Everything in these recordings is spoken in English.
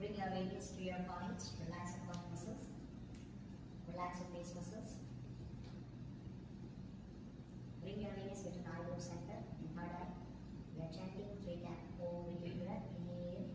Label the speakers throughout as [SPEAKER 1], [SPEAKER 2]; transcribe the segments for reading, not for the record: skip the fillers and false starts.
[SPEAKER 1] Bring your awareness to your point. Relax your body muscles. Relax your face muscles. Bring your awareness between eyebrow center and third eye. We are chanting 3 times. Om with your breath. Inhale.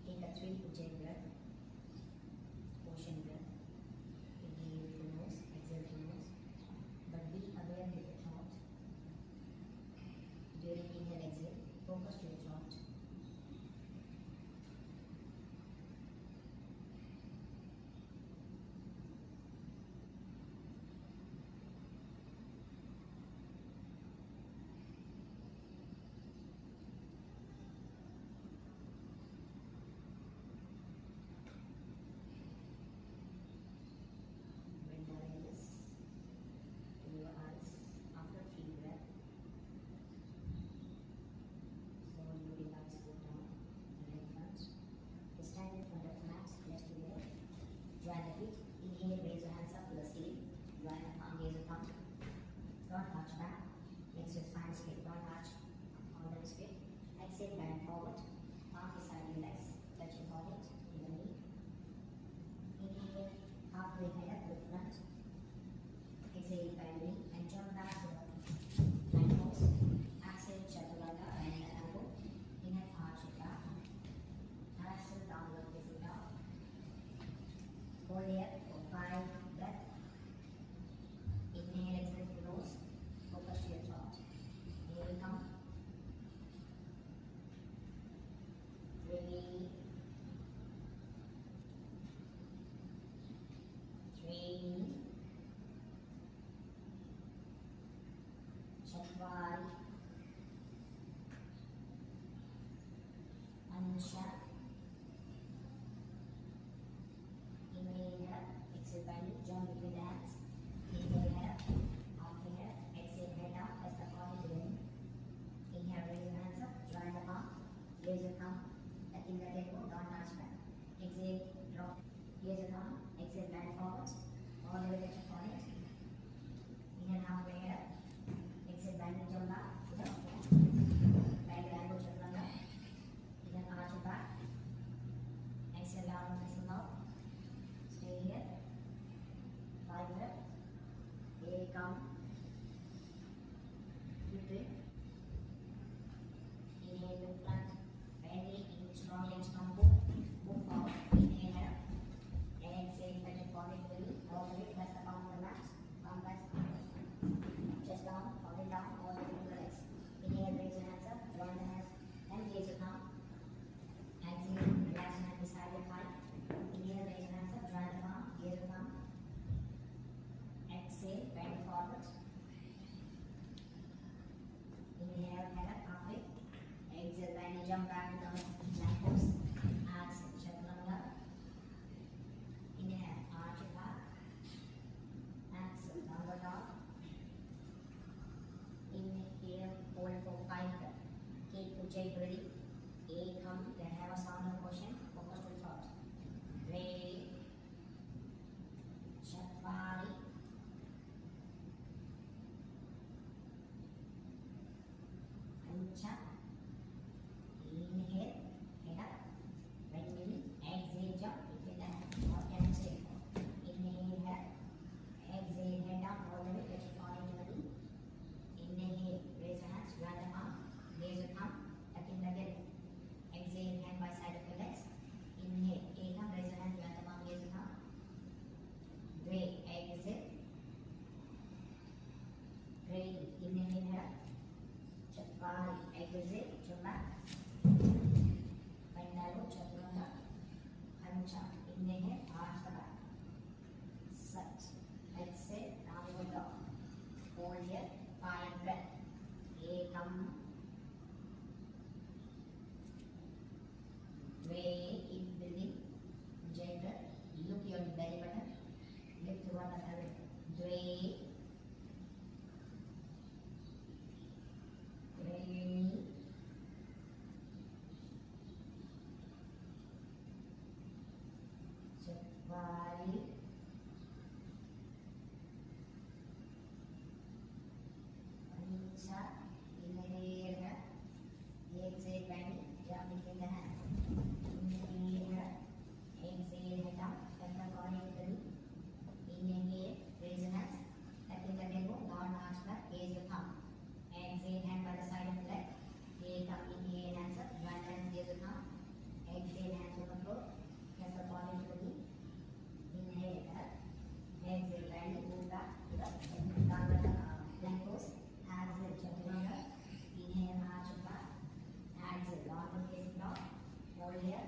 [SPEAKER 1] Take a 3 Ujjayi breath, ocean breath. Inhale with your nose, exhale with your nose. But be aware with your throat. During inhale, exhale, focus to your throat. Bring the awareness to your eyes after 3 breaths. Slowly your eyes go down and in front. Stand in front of the mat, left to left. Join the feet. Inhale, raise your hands up to the ceiling. Join the palm, raise your palm. Don't arch back. Makes your spine straight. Don't arch on the straight. Exhale, bend forward. Palm beside your legs. Touch your forehead in the knee. Inhale, halfway head up to the front. Exhale, bend knee and jump back to the plank pose. Exhale, chaturanga, bend the elbow. Inhale, arch it back. Exhale, downward facing dog. Hold here for 5 breaths. Inhale, exhale through nose. Focus to your throat. Here we come. 3, 3, Chatwal, Ansha. Inhale head up, exhale bend, join between the hands. Inhale head up, halfway head, exhale head down, press the palm into the knee. Inhale, raise your hands up, join the palm, raise your thumb, in the tempo, don't touch back. Exhale, drop, raise your thumb, exhale, bend forward, all the way touch your forehead. Inhale, halfway head up, exhale, bend and jump back to the floor. Bend your elbow, chaturanga. Inhale, arch your back. Exhale, down and facing out. Stay here. 5 breaths. Here we come. Deep breath. Inhale, look front. Bend knee, strong leg, strong pull. Move forward. Inhale, head up. Exhale, touch your forehead to the knee. All the way, press the palm on the mat. Palm press. Chest down, forehead down, all the way to the legs. Inhale, raise your hands up. Join the hands and raise your thumb. Exhale, relax your hand beside your thigh. Inhale, raise your hands up. Join the palm, raise your thumb. Exhale, bend forward. Inhale, head up, halfway. Exhale, bend and jump back to the plank pose. Exhale, chaturanga. Inhale, arch your back. Exhale, downward dog. Inhale, hold for 5 breaths. Keep Ujjayi breathing. Come, then have a sound of motion. Focus to the throat. Re, Chatwali, Ancha. Inhale, the pelvic. Three. Exhale, bending, jump between the hands. Inhale, exhale, head down, step the body to the knee. Inhale, raise your hands, tapping the elbow, down arch back, raise your thumb. Exhale, hand by the side of the leg. Inhale, hands up, join hands, raise your thumb. Exhale, hands on the floor, press the body to the knee. Inhale, up. Exhale, bending, move back to the downward plank pose. Exhale, chaturanga. Inhale, arch back. Exhale, downward facing dog. Hold here.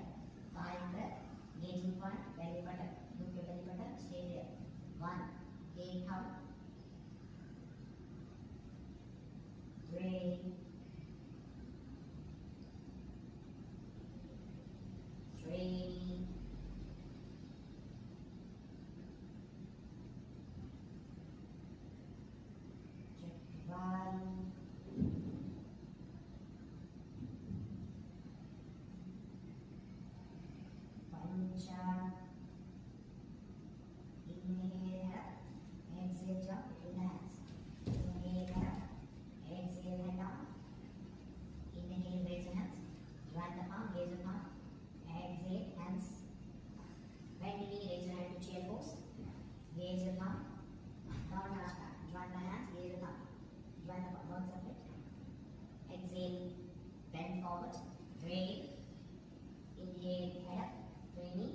[SPEAKER 1] 5 breath. Gauging point, belly button. Look your belly button. Stay there. 1. Inhale. 3. 3. 1. Pancha. Inhale, exhale, jump between the hands. Inhale, exhale, head down. Inhale, raise your hands. Join the palm, raise your palm. Exhale, hands. Bend the knee, raise your hand to chair pose. Raise your thumb. Down arch back. Join the hands, raise your thumb. Join the palm, don't separate. Exhale, bend forward. Drain. Inhale, head up. Training.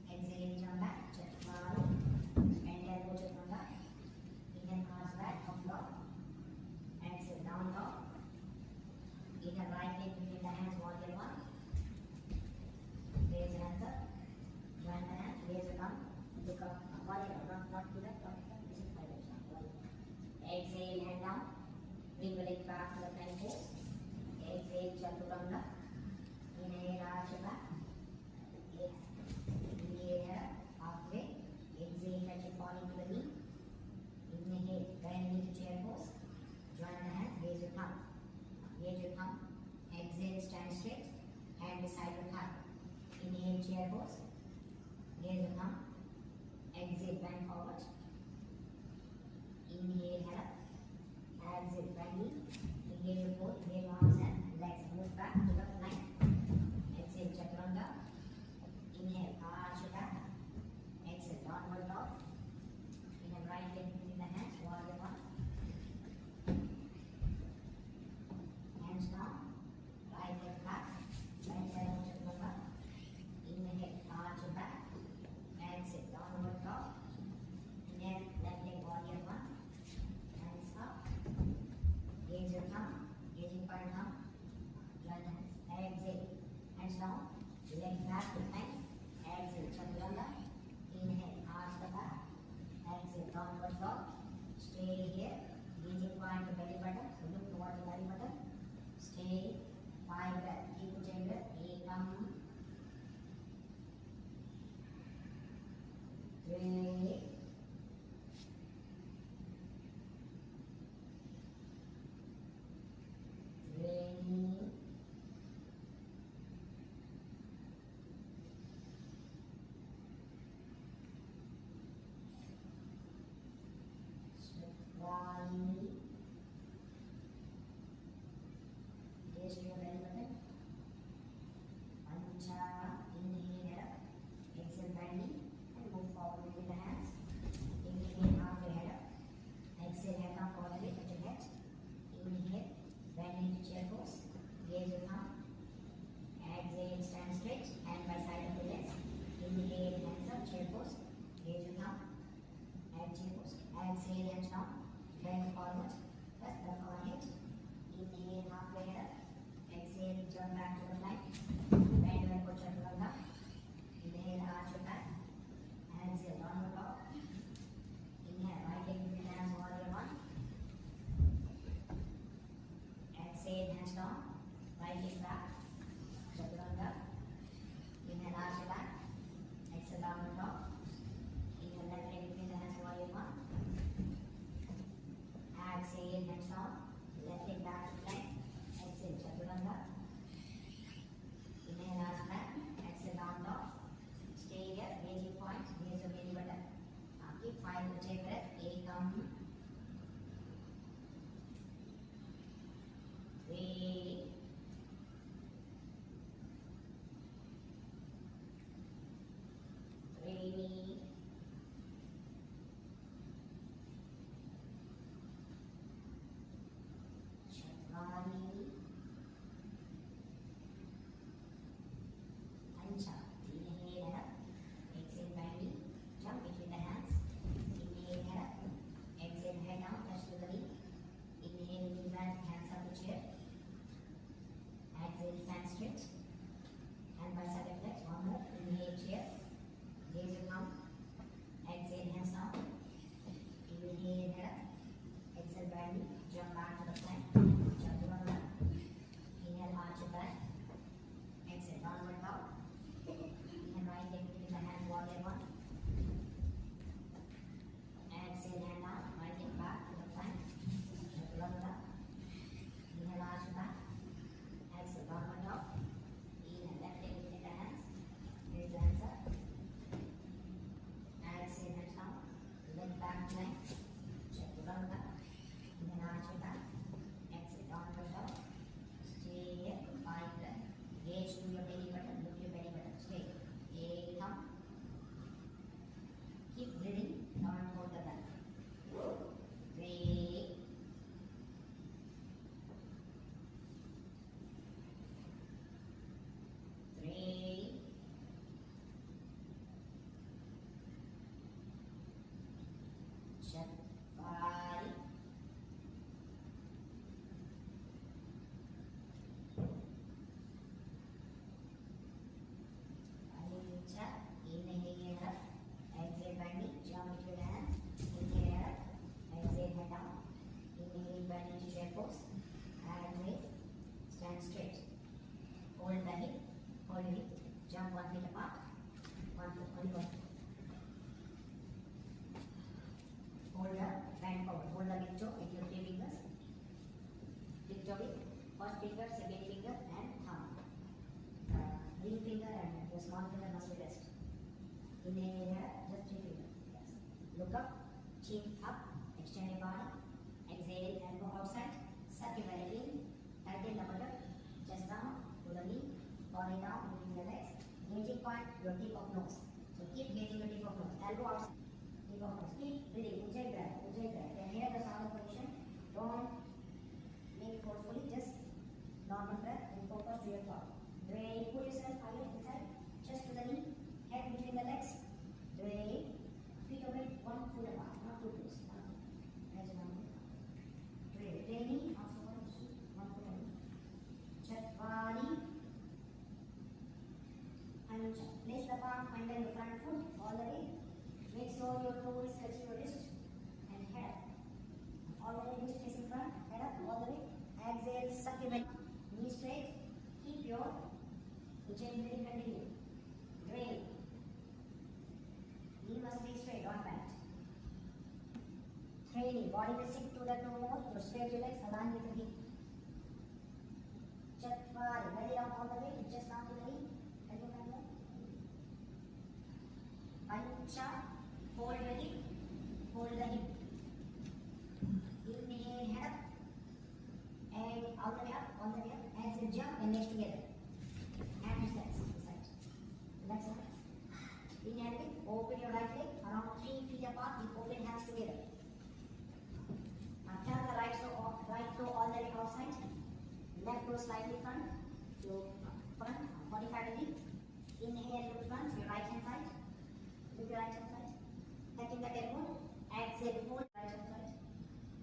[SPEAKER 1] Exhale, jump back. Chaturanga. Bend elbow, chaturanga. Inhale, arch back, up dog. Exhale, down dog. Inhale, right leg between the hands, warrior 1. Raise your hands up. Join the hands, raise your thumb. Look up, warrior, not to the top. This is direction, warrior. Exhale, hand down. Bring the leg back to the plank pose. Exhale, chaturanga. Inhale, arch back. Inhale, halfway. Exhale, touch your body to the knee. Inhale, bend knee to chair pose. Join the hands, raise your thumb. Raise your thumb. Exhale, stand straight. Hand beside your thigh. Inhale, chair pose. Raise your thumb. Exhale, bend forward. Inhale, head up. Exhale, bend knee. Inhale your core. Inhale, arms and legs. Move back to the plank. Exhale, chaturanga. Inhale, arch your back. Exhale, downward dog. Inhale, right leg between the hands, warrior 1. Hands down, right leg back, right elbow chaturanga. Inhale, arch your back. Exhale, downward dog. Inhale, left leg warrior 1. Hands up. Raise your thumb, gazing point thumb. Join hands. Exhale, hands down. Leg back to plank. Exhale, chaturanga. Inhale, arch the back. Exhale, downward dog. Stay here. Gazing point to belly button. So look toward the belly button. Stay. 5 breath. Keep putting breath. Ekam. 3. 3. 1. Gaze to your belly button. Pancha. Inhale, head up. Exhale, bend knee. And move forward with the hands. Inhale, halfway head up. Exhale, head down all the way, touch your head. Inhale, bend knee to chair pose. Raise your thumb. Exhale, stand straight. Hand by side of the legs. Inhale, hands up, chair pose. Raise your thumb. And chair pose. Exhale, hands down. Bend forward. Press the forehead. Inhale, halfway head up. Exhale, turn back to the plank. Bend elbow, chaturanga. Inhale, arch your back. Exhale, downward dog. Inhale, right leg between the hands, warrior 1. Exhale, hands down. Right leg back. Chaturanga. Inhale, arch your back. Exhale, downward dog. Inhale, left leg between the hands, warrior Join the J breath. Ekam. Three. Three. Chatwari. Pancha. Inhale up. Exhale bending. Jump between the hands. Inhale head up. Exhale head down. Touch to the knee. Inhale knee bend. Hands up the chair. Exhale stand straight. Hand by side of legs. One more. Inhale chair. Gaze your thumb. Exhale hands down. Inhale head up. Exhale bending. Jump back to the plank. Jump to one left. Inhale arch your back. Exhale downward dog. Inhale right leg between the hands. Warrior one. Exhale hand down. Right leg back to the plank. Jump to one left. Inhale arch your back. Exhale downward dog. Inhale left leg between the hands. Raise the hands up. Exhale hands down. Leg back plank. Check the one left. Inhale arch your back. Exhale downward dog. Stay here. 5 breath. Gaze to your belly button. Look your belly button. Stay. Ekam. Keep breathing. Don't hold the breath. 3. 3. Chatwari. Pancha. Inhale up. Exhale bending. Jump between the hands. Inhale up. Exhale head down. Inhale bend into chair pose. Exhale. Stand straight. Hold the hip. Hold the hip. Jump 1 feet apart. 1 foot. Only 1 foot. Hold the bend forward. Hold the big toe with your 3 fingers. Big toe with first finger, second finger, and thumb. Ring finger and your small finger must be rest. Inhale here, just 3 fingers. Yes. Look up, chin up, extend your body. Exhale, elbow outside. Suck your belly in. Tighten the buttock. Chest down to the knee. Body down between the legs. Gauging point your tip of nose. So keep gauging your tip of nose. Elbow outside. Tip of nose. Keep breathing. Ujjayi breath. Ujjayi breath. Can hear the sound of position. Don't make it forcefully. Just normal breath and focus to your thought. Breathe. Pull yourself higher inside. Chest to the knee. Head between the legs. Breathe. Feet away. 1 foot apart. Not 2 toes. 1 foot. That's 1 foot. Breathe. Training. Also 1 foot away. Chatwari. Pancha. Place the palm under your front foot all the way. Make sure your toes touch your wrist and head. All the way, wrist facing front, head up all the way. Exhale, suck your belly. Knee straight. Keep your ujjayi breathing continue. Breathe. Knee must be straight, not bent. Training. Body will sink to the toe more. So straight your legs, align with the hip. Chatwari. Belly down all the way. Just down to the knee. Elbow back there. Pancha. Hold the hip. Hold the hip. Inhale, head up. And all the way up, all the way up. Exhale, jump and legs together. And relax. Side. Relax, relax. Inhale, open your right leg around 3 feet apart with open hands together. Now turn the right toe all the way outside. Left toe slightly front. To front, 45 degree. Inhale, look front, your right hand side. Look your right hand side. Touching the tailbone. Exhale, hold right hand side.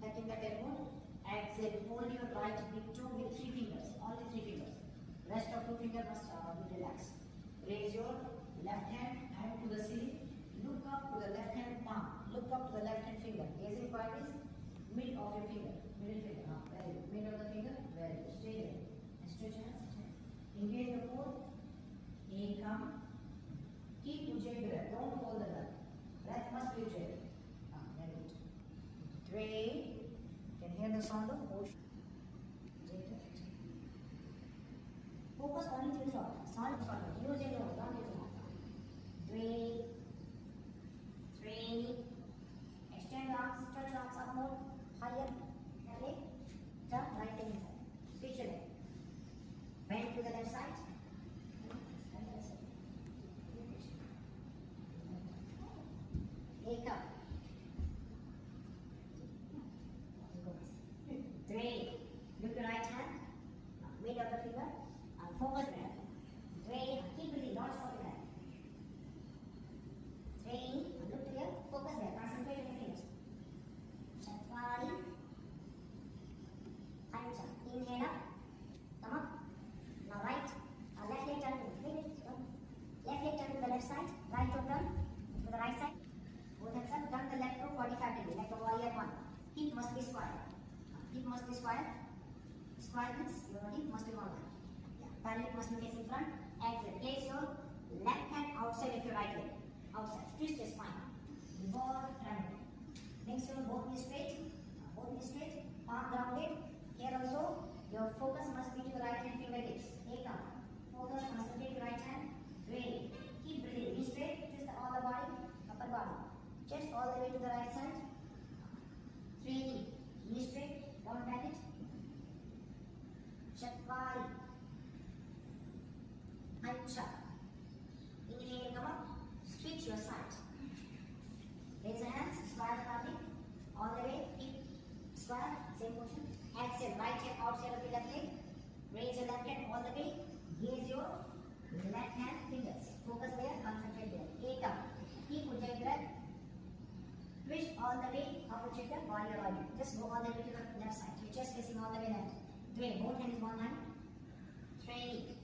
[SPEAKER 1] Touching the tailbone. Exhale, hold your right big toe with 3 fingers. Only 3 fingers. Rest of 2 fingers must be relaxed. Raise your left hand to the ceiling. Look up to the left hand palm. Look up to the left hand finger. Gazing point is mid of your finger. Middle finger. Very good. Mid of the finger. Very good. Stay there. And stretch hands. Engage the core. Ekam. Keep ujjayi breath. Don't hold the breath. Breath must be ujjayi. Very good. 3. Can hear the sound of ocean. Focus only to the thought. Sound is fun. Use your nose, don't use your mouth. 3, 3, Hip must be square. Hip must be square. Square means your hip must be normal. Yeah. Parallel must be facing front. Exhale. Place your left hand outside of your right leg. Outside. Twist your spine. Revolve, triangle. Make sure both knees straight. Both knees straight. Palm grounded. Here also, your focus must be to your right hand fingertips. Take up. Focus must be to your right hand. Breathe. Keep breathing. Knee straight. Twist all the body. Upper body. Chest all the way to the right side. 3 knee. Knee straight. Don't bend it. Chatwari. Ancha. Inhale, come up. Switch your side. Raise your hands. Square the body. All the way. Keep square. Same motion. Exhale. Right hand outside of the left leg. Raise your left hand all the way. Gaze your left hand fingers. Focus there. Concentrate there. Take up. Keep ujjayi breath. Twist all the way up to your body alignment. Just go all the way to the left side. Your chest facing all the way left. 3. Both hands one hand. 3.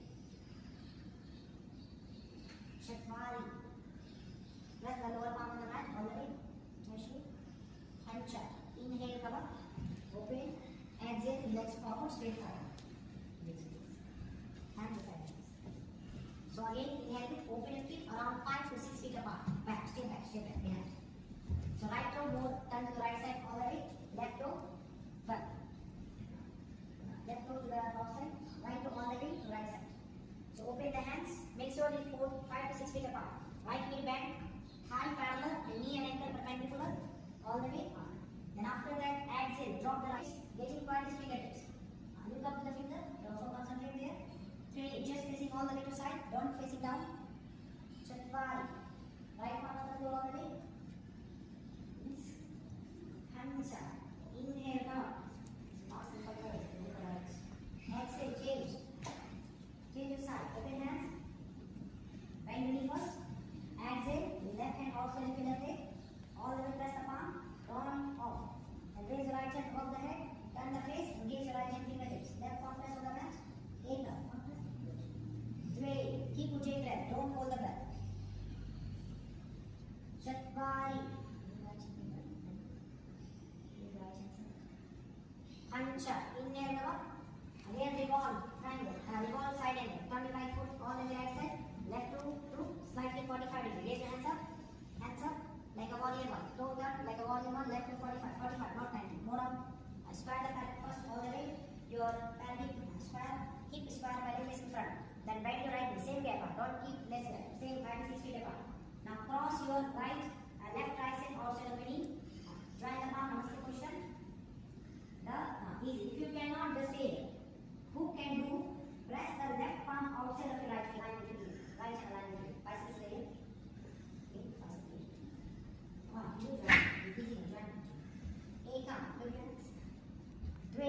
[SPEAKER 1] Chatwari. Press the lower palm on the mat all the way. Tashi. Ancha. Inhale, come up. Open. Exhale. Legs forward, straight forward. Hand to side. So again, inhale. Open your feet around 5 to 6 feet apart. Back. Stay back. Stay back. Behind. So right toe more turn to the right side all the way. Left toe front. Left toe to the outside. Right toe all the way to right side. So open the hands. Make sure they fold 5 to 6 feet apart. Right knee bend. Thigh parallel. The knee and ankle perpendicular. All the way up. Then after that, exhale. Drop the right. Getting quite his fingertips. Look up to the finger. Also concentrate there. 3. Just facing all the way to side. Don't facing down. Chatwari. Right palm on the floor all the way. Ancha. Inhale now. Exhale, change. Change your side. Open hands. Bend your knee first. Exhale. Left hand outside of your left leg. All the way press the palm. Turn off. And raise your right hand off the head. Turn the face. Engage your right hand fingertips. Left palm press on the mat. Take up. 3. Keep ujjayi breath. Don't hold the breath. Chatwari. Ancha. Inhale now. Again revolve. Triangle. Revolve side angle. Turn your right foot all the way right side. Left to slightly 45 degrees. Raise your hands up. Hands up. Like a warrior one. Toe down like a warrior one. Left to 45. 45. Not 90. More up. Square the pelvic first all the way. Your pelvic square. Keep square belly facing front. Then bend your right knee. Same way apart. Don't keep less left. Same 5 to 6 feet apart. Now cross your right left tricep outside of the knee. Join the palm. Namaste position. Easy. If you cannot, just say who can do, press the left palm outside of your right foot. Right hand line with you. Biceps there. Okay, biceps there. Come on, you join. You're easy to join. Come, good hands. 3.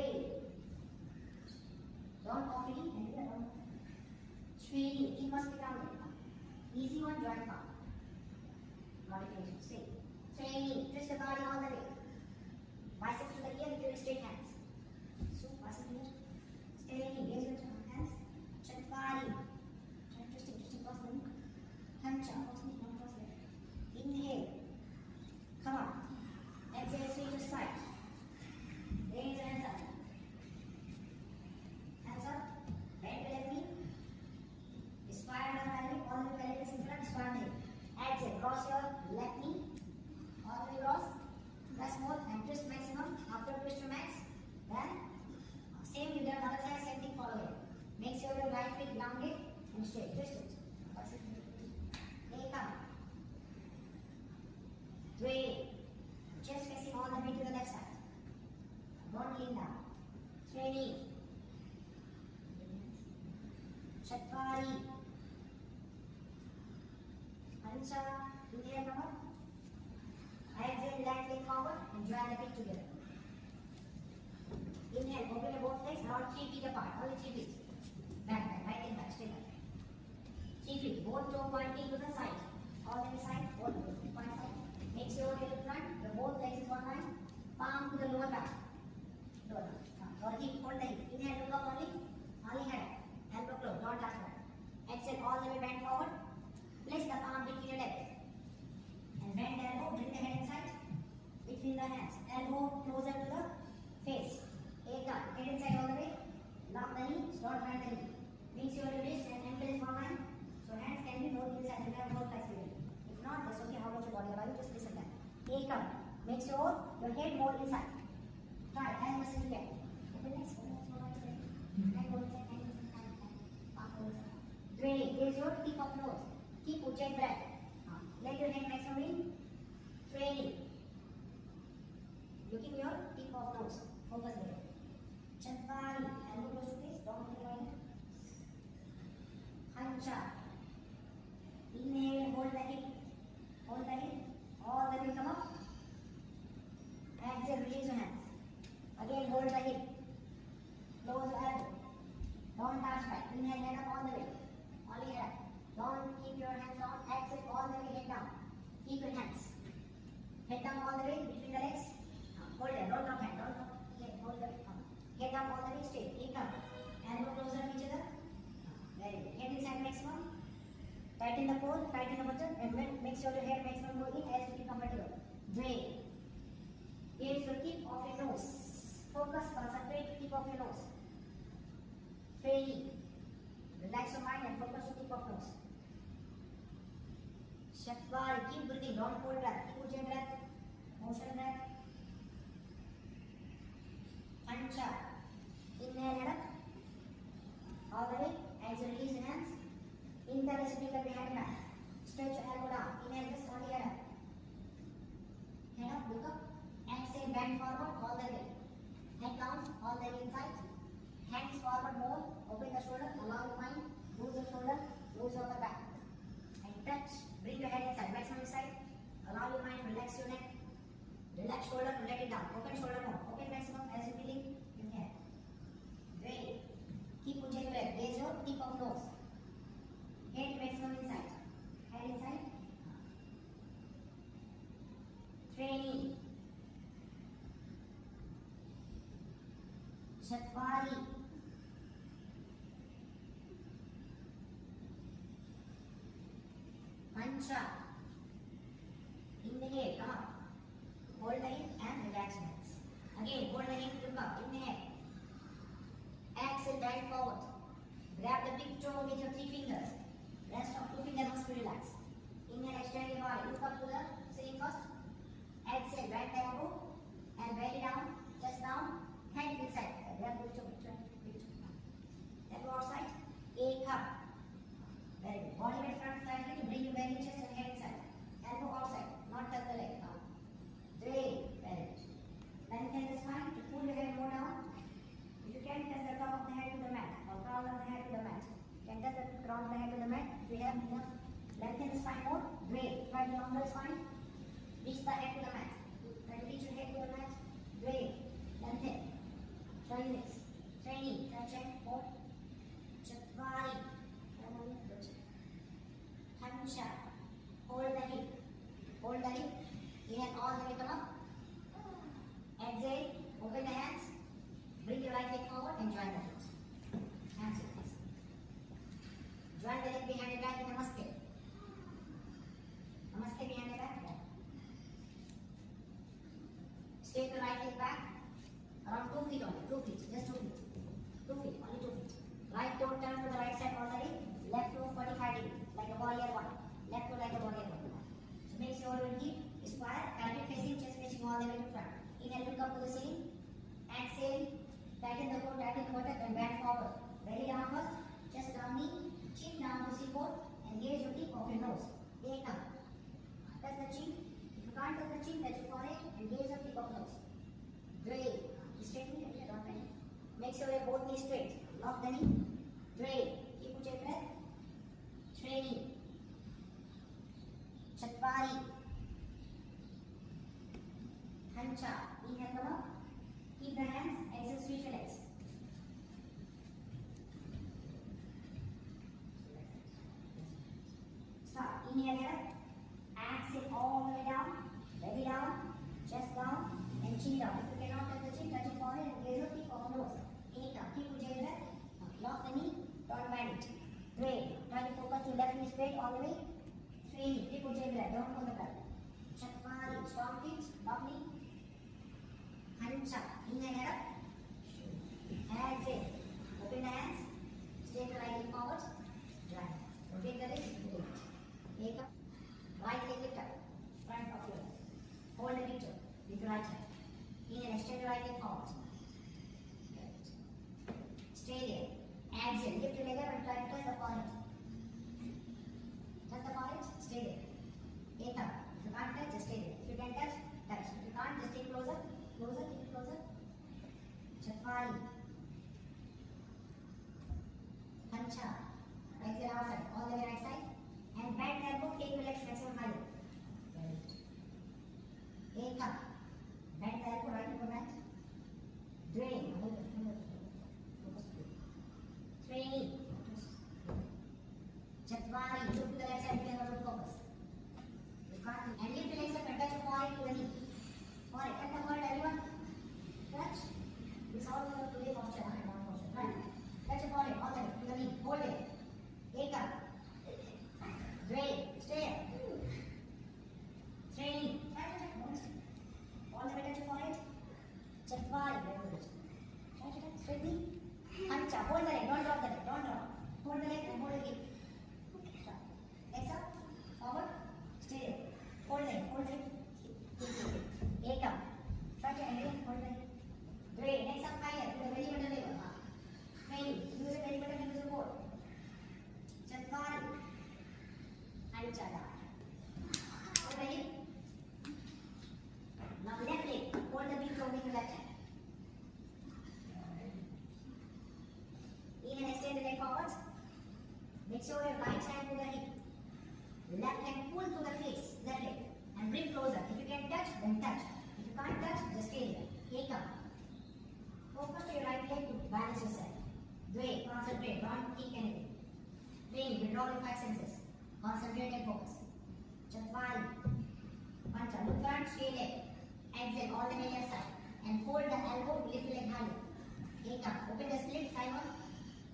[SPEAKER 1] Don't off it. And here, don't. 3. It must be rounded. Easy one, join palm. Modification. Stay. 3. Twist the body all the way. Biceps to the ear with your straight hands. So, bicep here. Stay in. Raise your hands. Chatwari. Twisting cross the knee. Ancha. Cross knee, not cross leg. Inhale. Come on. Exhale, switch your side. Raise your hands up. Hands up. Bend your left knee. Square the pelvic. All the way pelvic in front. Square knee. Exhale. Cross your left knee. All the way cross. Press more and twist maximum. After twist to max, then same you do other side, same thing follow it. Make sure your right foot grounded and straight. Twist it. Take up. 3. Chest facing all the way to the left side. Don't lean down. 3. Chatwari. Ancha. Inhale, come up. Exhale, left leg forward and join the feet together. Inhale, open your both legs around 3 feet apart, only 3 feet. Back, right leg back, stay back. 3 feet, both toe pointing to the side. All the way side, both point side. Make sure you look front, the both legs is one line. Palm to the lower back. Lower back. Or hip, hold the hip. Inhale, look up only head. Elbow close, don't touch that. Exhale, all the way bend forward. Place the palm between your legs. And bend the elbow, bring the head inside. Between the your hands. Elbow closer to the face. Head inside all the way. Lock the knee, don't bend the knee. Make sure your wrist and ankle is forward. So hands can be more inside. You have more flexibility. If not, that's okay. How about your body? About you just listen that. Head come. Make sure your head more inside. Try as much as you can. Open legs. And go inside. Three. Raise your tip of nose. Keep ujjayi breath. Let your head maximum in. Training. Looking your tip of nose. Focus there. Chatwari. Elbow close to face. Don't move your mind. Hancha. Inhale. Hold the hip. Hold the hip. All the way come up. Exhale. Release your hands. Again hold the hip. Close the elbow. Don't touch back. Inhale. Head up all the way. Only head up. Don't keep your hands down. Exhale all the way. Head down. Keep your hands. Head down all the way between the legs. Hold it. Don't drop hand. Don't drop. Okay, hold the head down all the way straight. Keep up. Elbow closer to each other. Very good. Head inside maximum. Tighten the core. Tighten the button. And make sure your head maximum go in as you feel comfortable. Drain. Here is the tip of your nose. Focus. Concentrate. Tip of your nose. Training. Relax your mind and focus on tip of nose. Chatwari. Keep breathing. Don't hold breath. Keep ujjayi breath. Motion breath. Hancha. Inhale head up. All the way. Exhale, release your hands. Inhale the speaker behind back. Stretch your elbow down. Inhale just only head up. Head up, look up. Exhale, bend forward all the way. Head down, all the way inside. Hands forward more. Open the shoulder. Allow your mind. Lose the shoulder. Lose on the back. And touch. Bring your head inside. Maximum inside. Allow your mind. Relax your neck. Relax shoulder to let it down. Open shoulder more. Open maximum as you feeling. You can. Great. Keep ujjayi breath. Raise your tip of nose. Head maximum inside. Head inside. Training. Chatwari. Hancha. Inhale. Come up. Hold the hip and relax hands. Again, hold the hip, look up. Inhale. Exhale, bend forward. Grab the big toe with your 3 fingers. Rest of 2 fingers must be relaxed. Inhale, extend your body. Look up to the ceiling first. Exhale, bend the elbow and belly down, chest down, hand inside. Grab the toe, big toe. Elbow outside. A cup. Very good. Body weight front slightly to bring your belly, chest and head inside. Elbow outside, not touch the leg. Very good. Lengthen the spine to pull your head more down. If you can, touch the top of the head to the mat or crown of the head to the mat. You can touch the crown of the head to the mat if you have enough. Lengthen the spine more. Great. Try to longer spine. Reach the head to the mat. Try to reach your head to the mat. Great. Lengthen. Try this. Training. Try check. Hold. Chatwari. Hancha. Hold the hip. Hold the hip. Inhale all the way come up. Exhale. Open the hands. Bring your right leg forward and join the feet. Hands with this. Join the leg behind the back in Namaste. Namaste behind the back. Straight the right leg back. Around 2 feet only. 2 feet. Just 2 feet. 2 feet. Only 2 feet. Right toe turn to the right side all the way. Left toe 45 degrees. Like a warrior one. Left toe like a warrior one. So make sure you keep square, pelvic facing, chest facing all the way to front. Inhale, look up to the ceiling. Exhale, tighten the core, tighten the buttock and bend forward. Belly down first, chest down knee, chin down to C4 and gaze your tip of your nose. Take up. Touch the chin. If you can't touch the chin, touch your forehead and gaze your tip of nose. Great. Straighten your knee, don't bend. Make sure your both knees straight. Lock the knee. Great. Keep your breath. Training. Chatwari. Hancha. Inhale, come up. Keep the hands. Exhale, switch your legs. Start. Inhale here. Exhale all the way down. Belly down. Chest down. And chin down. If you cannot touch the chin, touch your forehead and gaze your tip of nose. Take up. Keep ujjayi breath. Lock the knee. Don't bend it. Great. Try to focus to left knee straight all the way. Training. Keep ujjayi breath. Don't hold the breath. Chatwari. Strong feet. Lock knee. Pancha. Inhale, head up. Exhale. Open the hands. Straight the right leg forward. Drive. Rotate the leg. Take up. Right leg lift up. Front of your leg. Hold the picture with the right hand. Inhale, extend the right leg forward. Stay there. Exhale. Lift your leg up and try to touch the forehead. Touch the forehead. Stay there. Take up. If you can't touch, just stay there. If you can touch, touch. If you can't, just take closer. Closer, keep it closer. Chapari. Pancha. Right side, outside. All the way right side. And bend the elbow, take your legs maximum higher. Very good. Take up. Bend the elbow, right to right. Drain. Train. Chatwari. Look to the left side, you can also focus. You can't. And lift the legs up and touch your forehead to the knee. Forehead. Touch the forehead, everyone. Touch. This all the today posture. Right. Touch your forehead all the way to the knee. Hold it. Take up. Drain. Stay. Training. All the way touch your forehead. Chatwari. Very good. Straight knee. Pancha. Hold the leg. Don't drop the leg. Don't drop. Hold the leg and hold the hip. Legs up. Forward. Stay there. Hold the leg. Hold the hip. Take up. Try to again. Hold the hip. Great. Legs up higher to the belly button level. Training. Use the belly button. Use the board. Chatwari. Pancha. Hold the hip. Now left leg. Hold the beat holding the left hand. Inhale, extend the leg forward. Make sure your right hand to the hip. Left leg pull to the face. Left leg. And bring closer. If you can touch, then touch. If you can't touch, just stay there. Take up. Focus to your right leg to balance yourself. Wait, concentrate. Don't kick anything. Train, withdraw your five senses. Concentrate and focus. Chapari. Pancha. Look front, straight leg. Exhale all the way left side. And fold the elbow, lift the leg higher. Take up. Open the split, side on.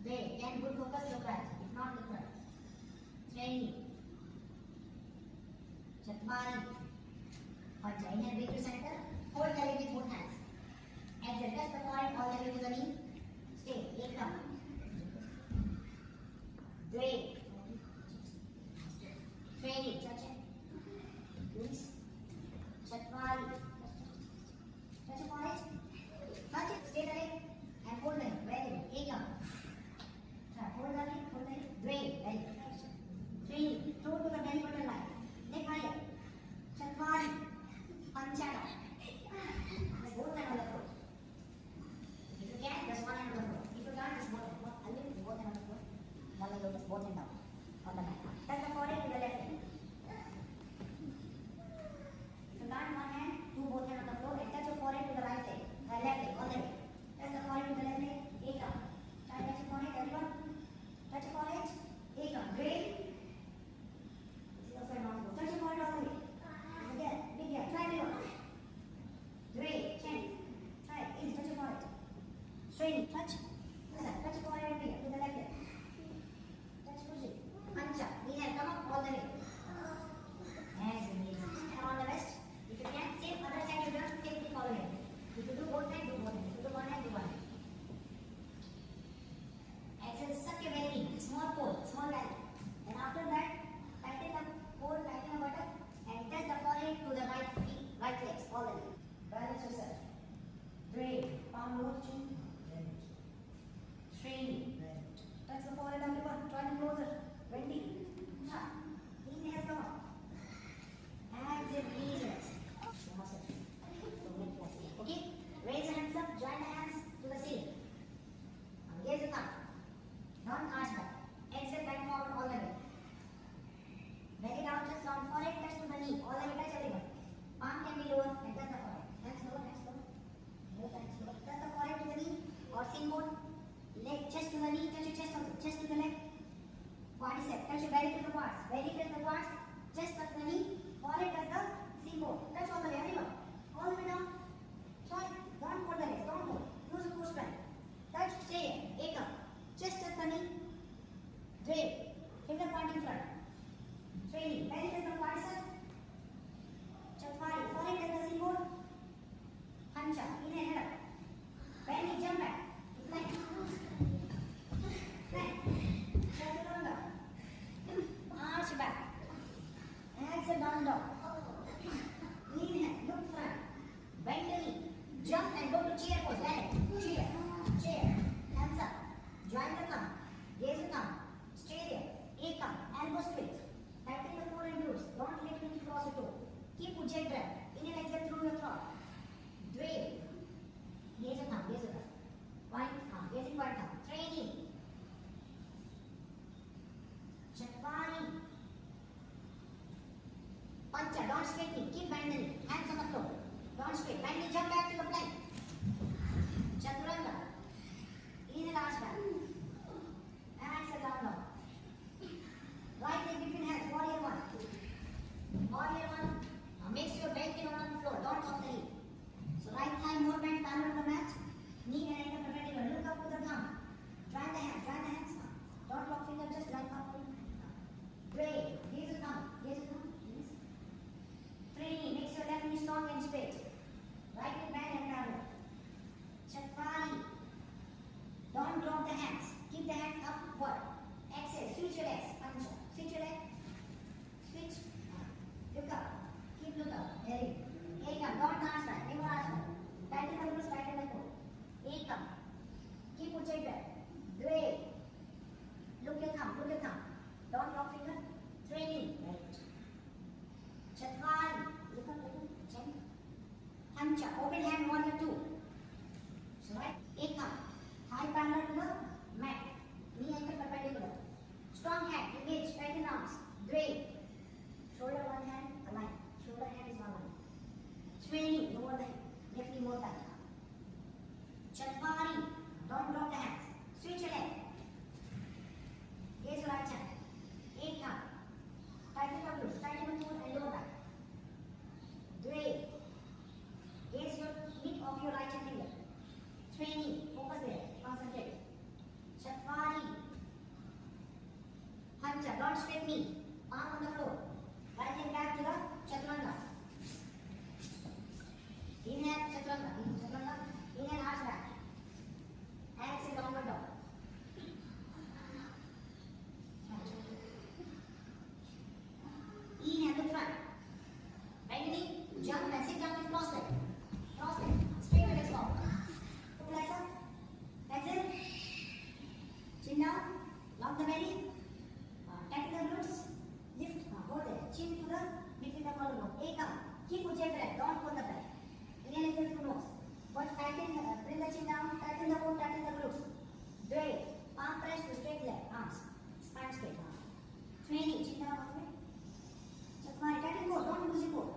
[SPEAKER 1] Wait, can good focus, look right. If not, look right. Training. Chapari. Pancha. Inhale, breathe to center. Hold the leg with both hands. Exhale, touch the forehead all the way to the knee. Stay. Take up. Great. Training. Touch it. Please. Chapari. Touch your forehead. Touch it. Stay the leg. And hold the leg. Very good. Take up. Hold the leg. Hold the leg. Great. Very good. Training. Throw to the belly button line. Neck higher. Chapari. Pancha. Both hands on the floor. If you can, just one hand on the floor. If you can't, just both hands. I'll leave both hands on the floor. Now you just both hands down on the mat. Touch the forehead to the left leg. If you can't, one hand, do both hands on the floor and touch your forehead to the right leg. Left leg, on the leg. Touch the forehead to the left leg. Take up. Try to touch your forehead, everyone. Touch your forehead. Take up. Great. This is also a non-go. Touch your forehead all the way. Again, big gap. Try everyone. Great. Chin. Try it. Easy. Touch your forehead. Straight. Touch. Listen. Touch your forehead here to the left leg. Touch. Push it. Pancha. Inhale. Come up all the way. Yes, amazing. And on the rest, if you can, same other side you done, same thing follow here. If you do both hands, do both hands. If you do one hand, do one hand. Exhale, suck your belly. Small pole, small belly. And after that, tighten the pole, tighten the buttock, and touch the forehead to the right feet, right legs, all the way. Balance yourself. Great. Palm lower chin. होता है. Chatwari, don't drop the hands. Switch your leg. Gaze your right hand. Eight count. Tighten the glutes, tighten the core and lower back. Great. Gaze your mid of your right hand finger. Training, focus there, concentrate. Chatwari. Hunter, don't straight knee. Palm on the floor. Right hand back to the chaturanga. Inhale, chaturanga. Chaturanga. Inhale, arch back. Exhale, downward dog. Inhale, look front. Bend the knee, jump and sit down with cross leg. Cross leg. Straight your legs forward. Put legs up. Exhale. Chin down. Lock the belly. Tighten the glutes. Lift. Go there. Chin to the between the collarbone. Take up. Keep Ujjayi breath. Don't pull the breath. Inhale, exhale through nose. But tighten, bring the chin down. Tighten the core. Tighten the glutes. Great. Palm press to straight leg. Arms. Spine straight. Training. Chin down. Okay. Chatwari. Tighten core. Don't lose your core.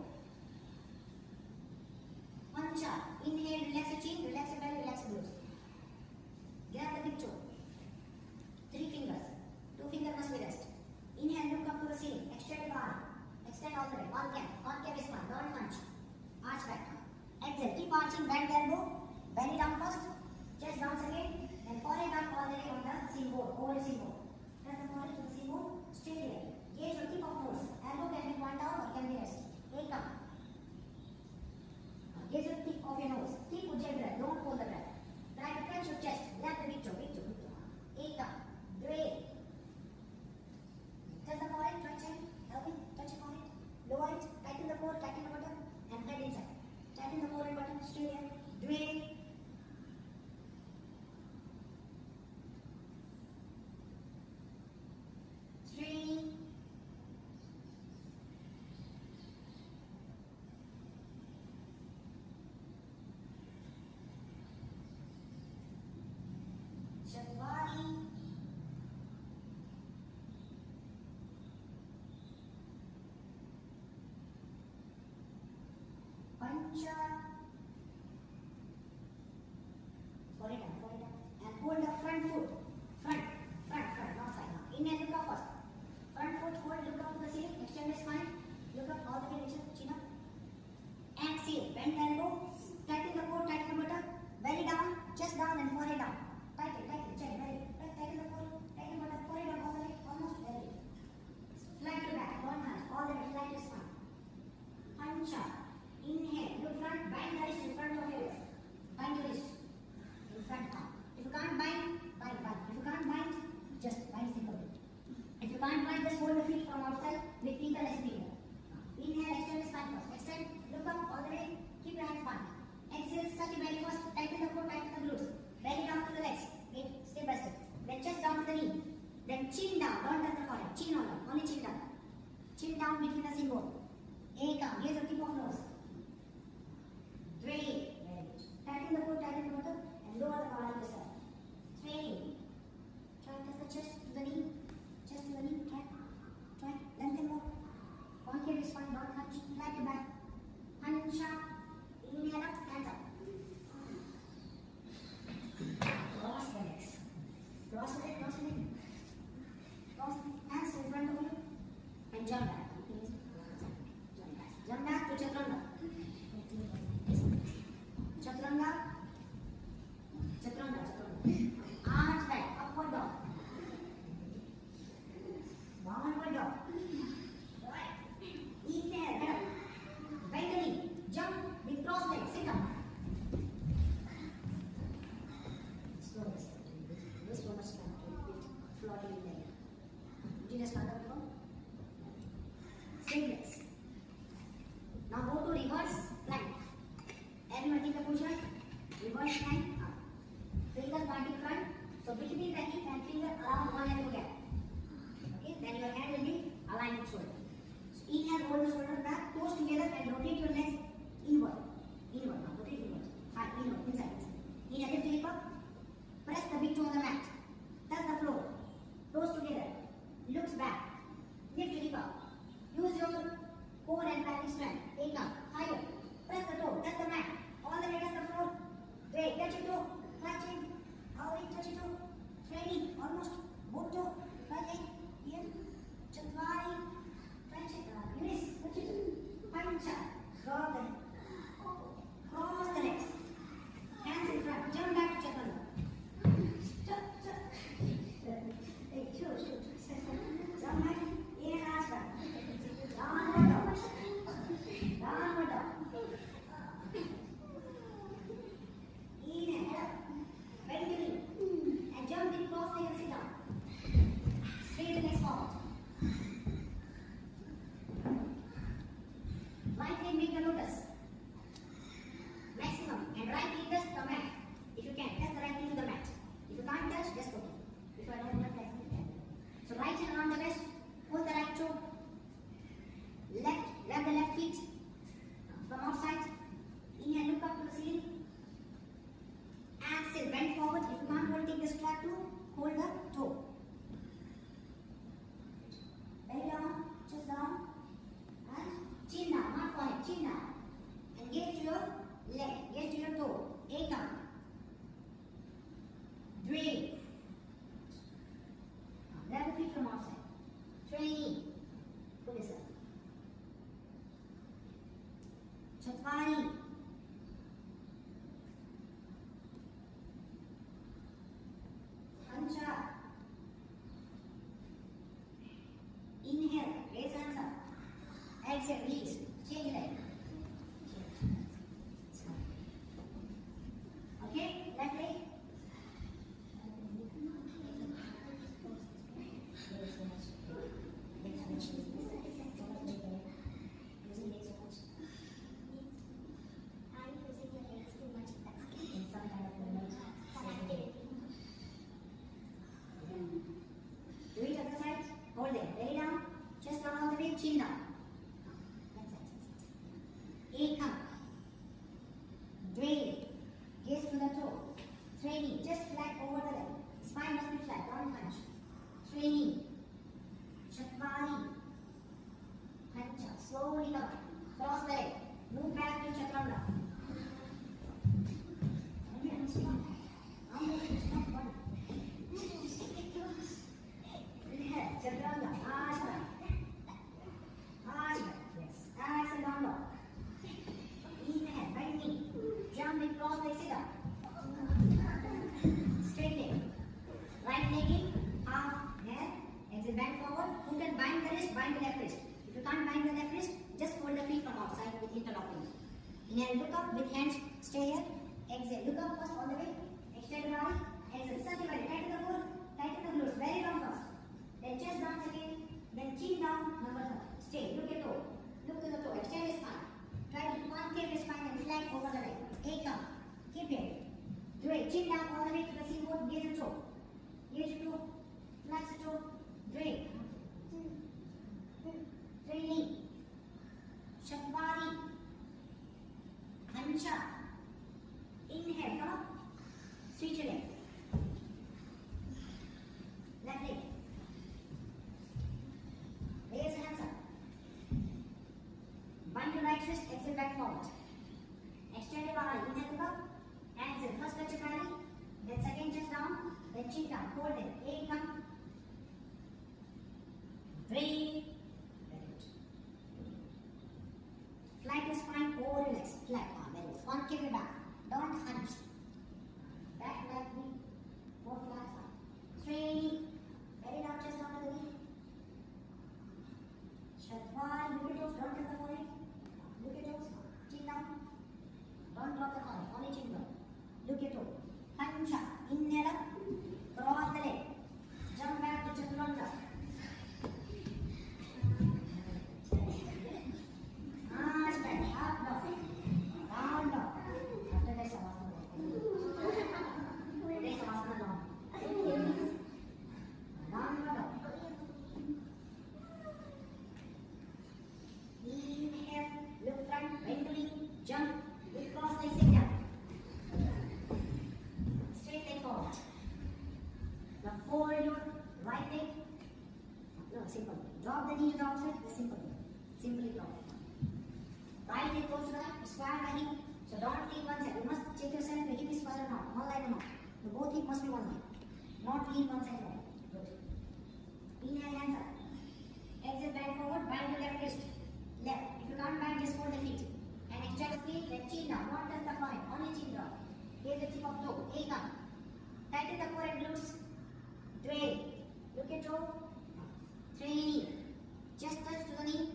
[SPEAKER 1] Pancha. Inhale. Relax your chin. Relax your belly. Relax your glutes. Grab the big toe. 3 fingers. 2 fingers must be rest. Inhale, look up to the ceiling. Extend your arm. Extend all the way. On cap. On cap is fine. Don't punch. Arch back. Exhale. Keep arching. Bend the elbow. Belly down first. Chest down second. And forehead down all the way on the seam board. Over the seam board. Press the forehead to the seam board. Straight leg. Gauge your tip of nose. Elbow can be point out or can be rest. Take up. Gauge your tip of your nose. Keep Ujjayi breath. Don't hold the breath. Try to clench your chest. Grab the big toe. Big toe. Big toe. Take up. Great. Touch the forehead, touch it, help it, touch your forehead, lower it, tighten the core, tighten the bottom, and head inside. Tighten the core and bottom, straight here, great. Straight. Chatwari. Pancha. Forehead down, and hold the front foot. Front, not side now. Inhale, look up first. Front foot, hold, look up to the ceiling, extend the spine, look up all the way, chin up. Exhale, bend the elbow, tighten the core, tighten the bottom, belly down, chest down, and forehead down. Tighten, check, belly. Tighten the core, tighten the bottom, forehead down, all the way, almost belly. Flat to back, one hand, all the way, flat to spine. Pancha. Inhale, look front, bind the wrist in front of your wrist. Bind your wrist in front arm. If you can't bind, bind. If you can't bind, just bind simply. If you can't bind, just hold the feet from outside with finger as finger. Inhale, extend the spine first. Extend, look up all the way, keep your hands bind. Exhale, suck your belly first, tighten the core, tighten the glutes. Belly down to the legs, step by step. Then chest down to the knee. Then chin down, don't touch the forehead. Chin only chin down. Chin down between the seam bone. Gaze your tip of nose. Great. Tighten the core, tighten the bottom, and lower the collar yourself. Three. Try to touch the chest to the knee. Chest to the knee. Try. Lengthen more. Concave is fine. Don't touch. Flat your back. Pancha. Inhale up. Hands up. Cross the legs. Cross the leg. Cross the leg. Cross hands in front of you. And jump back. Jump back to chaturanga. Chaturanga. Arch back, upward dog. Downward dog. Right. Inhale, head up. Bend the knee. Jump with cross legs. Sit down. Slow this. This one must come to lift. Floating in there. Did you just start up before? Straight legs. Now go to reverse plank. Everyone take the push-up. Reverse plank. Finger pointing front. So between the hip and finger around one elbow gap. Okay, then your hand will be aligned with shoulder. So inhale, hold the shoulder back, toes together and rotate your legs inward. Now rotate inward. Inward, inside. Inhale, lift your hip up. Press the big toe on the mat. Touch the floor. Toes together. Looks back. Lift your hip up. Use your core and pelvic strength. Take up. Higher. Press the toe. Touch the mat. All the way touch the floor. the ceiling. Axel bend forward. If you can't hold, take the strap to hold the toe. Belly down, chest down, and chin down. Not forehead, chin down. And gaze to your leg, gaze to your toe. 8 count. Drain. Grab the feet from outside. Training. Pull this up. Chatwari. Hancha. Inhale. Raise hands up. Exhale. Release. Change leg. Okay. Left leg. Chin down. A count. Drain. Gaze to the toe. Training. Just flat over the leg. Spine must be flat. Don't hunch. Training. Chatwari. Hancha. Slowly come. Cross the leg. Move back to chaturanga. Chaturanga. Asana. Yes. Axel down low. Inhale, bend knee. Jump and cross leg, sit up. Straight leg. Right leg in, half, head. Exhale, bend forward. Who can bind the wrist? Bind the left wrist. If you can't bind the left wrist, just fold the feet from outside with interlocking. Inhale, look up with hands. Stay here. Exhale, look up first all the way. Extend the body. Exhale, circle body. Tighten the core. Tighten the glutes. Very long first. Then chest down again. Then chin down. Number 3. Stay. Look at toe. Look to the toe. Extend the spine. Try to concave the spine and flat over the leg. 8 count. Keep it. Do it. Chin down all the way to the seaboard. Gaze the toe. Gaze the toe. Flex the toe. Drain. Training. Chatwari. Hancha. Inhale. Come up. Switch your leg. Left leg. Raise hands up. Bind your right wrist, exhale back forward. Extend your body, inhale look up. Exhale, first touch your belly, then second chest down, then chin down. Hold it. 8 count. Breathe. Very good. Flat your spine, over your legs. Flat. Very good. Concave your back. Don't hunch. Back like knee. More flat. Straight. Very down, chest down to the knee. Chatwari, look at toes, don't touch the forehead. Look at toes, chin down. Don't drop the forehead, only chin down. Look at toe. Hancha, inhale up, cross the leg. Jump back to chaturanga. Arch back, up down. Down dog. After that, savasana. This savasana down. Down dog. Inhale, look front, mentally, jump, with cross leg, sit down. Straight leg forward. Now fold your right leg. No, simple. Drop the knee to the outside, simple. Simply drop it. Right leg goes to the square the hip. So don't lean one side. You must check yourself, the hip is further now. One line now. The both hip must be one line. Not lean one side more. Good. Inhale, hands up. Exhale, bend forward, bind your left wrist. Left. If you can't bind, just hold the feet. And extend feet, then chin down. Not touch the forehead, only chin down. Here's the tip of toe. 8 count. Tighten the core and glutes. Drain. Look at toe. Train knee. Just touch to the knee.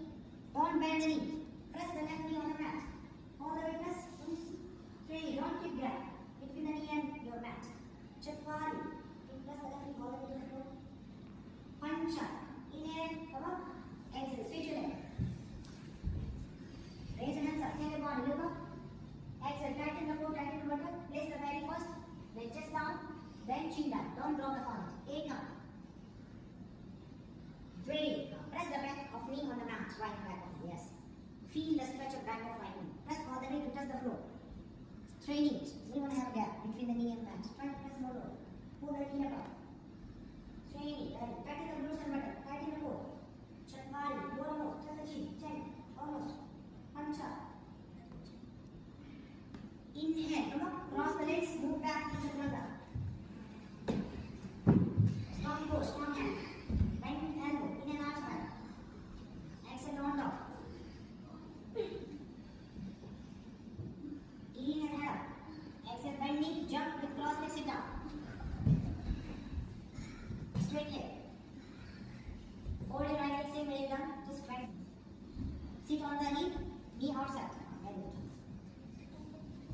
[SPEAKER 1] Don't bend the knee. Press the left knee on the mat. All the way press. Train. Don't keep grab. Between the knee and your mat. Chatwari. Press the left knee all the way to the floor. Hancha. Inhale. Come up. Exhale. Switch your leg. Raise your hands up. Take your body. Look up. Exhale. Tighten the core. Tighten the buttock. Place the belly first. Then chest down. Then chin down. Don't drop the forehead. 8 count. Drain. Press the back of knee on the mat. Right back of knee. Yes. Feel the stretch of back of right knee. Press all the way to touch the floor. Straining. We want to have a gap between the knee and pant. Try to press more load. Pull the knee apart. Straining. Tighten the glutes and buttock. Tighten the core. Chakmari. Lower more. Touch the chin. 10. Almost. Punch up. Inhale. Come up. Cross the legs. Move back to chaturanga. Strong core. Strong hand. Bend elbow. In and out side. Exhale round up. Inhale head up. Exhale bend knee. Jump with cross leg. Sit down. Straight leg. Hold your right leg. Same way down. Just right. Sit on the knee. Knee outside. Very good.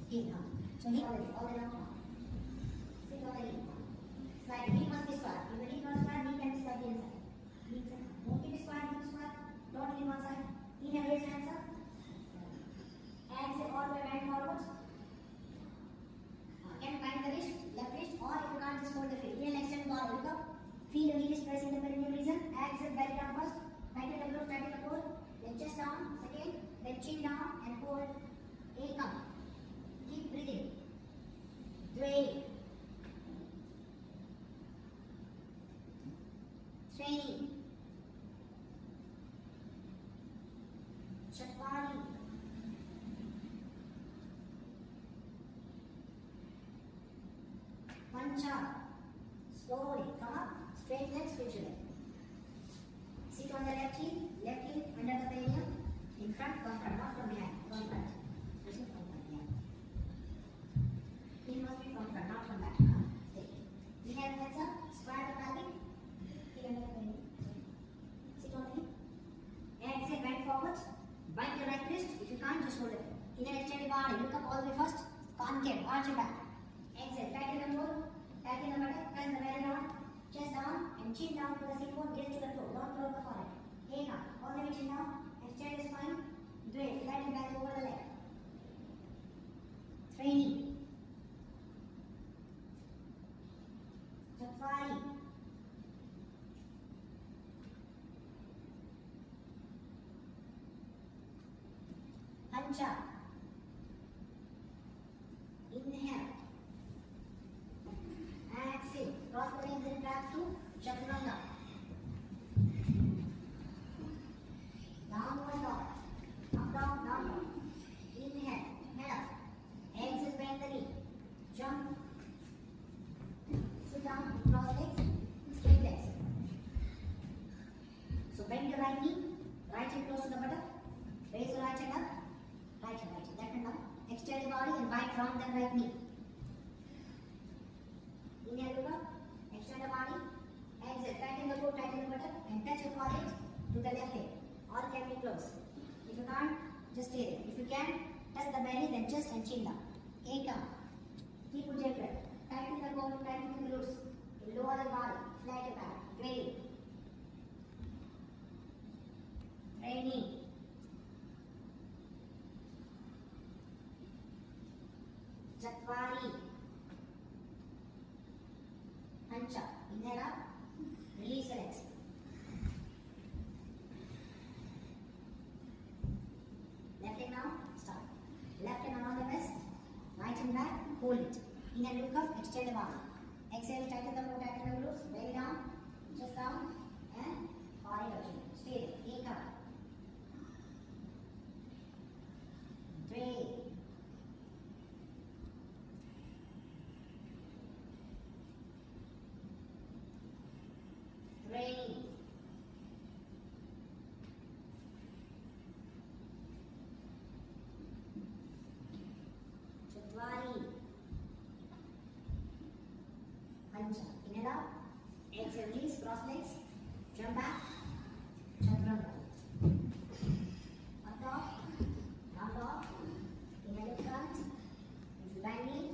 [SPEAKER 1] Here now. So knee all the way down. Sit on the knee. Slide. Knee must be square. If the knee not square, knee can be slightly inside. Knee inside. Don't keep it square. Keep it square. Don't lean one side. Inhale, raise hands up. Exhale, all the way bend forward. Can bind the wrist, left wrist, or if you can't, just hold the feet. Inhale, extend ball, look up. Feel the heel is pressing the perineum region. Exhale, belly down first. Tighten the glutes, tighten the core. Then chest down, second. Then chin down and hold. Eight up. Keep breathing. 3. Training. Chakmari. Punch up. Slowly come up. Straight leg, switch leg. Sit on the left heel under the perineum. In front, not from behind. From front. This is from front, yeah. Heel must be from front, not from back. Take it. Inhale, heads up. Square the pelvic. Heel under the perineum. Sit on the heel. Exhale, bend forward. Bind your right wrist. If you can't, just hold it. Inhale, extend your body. Look up all the way first. Concave. Arch your back. Exhale. Tighten the core. Tighten the buttock. Press the belly down. Chest down. And chin down to the sit bone. Gaze to the toe. Don't close the forehead. Inhale up. All the way chin down. Extend the spine. Drape. Flatten back over the leg. Training. Chakmari. Punch up. Inhale. Exhale. Cross the legs and back to chaturanga. Downward dog. Up, down, down, down. Inhale. Head up. Exhale, bend the knee. Jump. Sit down. Cross legs. Straight legs. So bend your right knee. Right hand close to the buttock. Raise your right hand up. Right hand, left hand up. Extend your body and bind around that right knee. Inhale, look up. Extend the body. Exhale, tighten the core, tighten the buttock, and touch your forehead to the left leg. Or can be close. If you can't, just stay there. If you can, touch the belly, then chest and chin down. Ekam. Keep it gentle. Tighten the core, tighten the glutes. Lower the body, flat your back. Ready. Training. Chakmari. Punch up. Inhale up. Release the legs. Left leg now. Stop. Left hand around the waist. Right hand back. Hold it. Inhale, look up. Extend the body. Exhale, tighten the core, tighten the glutes. Belly down. Chest down. And forehead up. Stay there. Take up. 3. Training. Chakmari. Punch up. Inhale up. Exhale, release. Cross legs. Jump back. Chaturanga. Up dog. Down dog. Inhale in front. If you bend knee,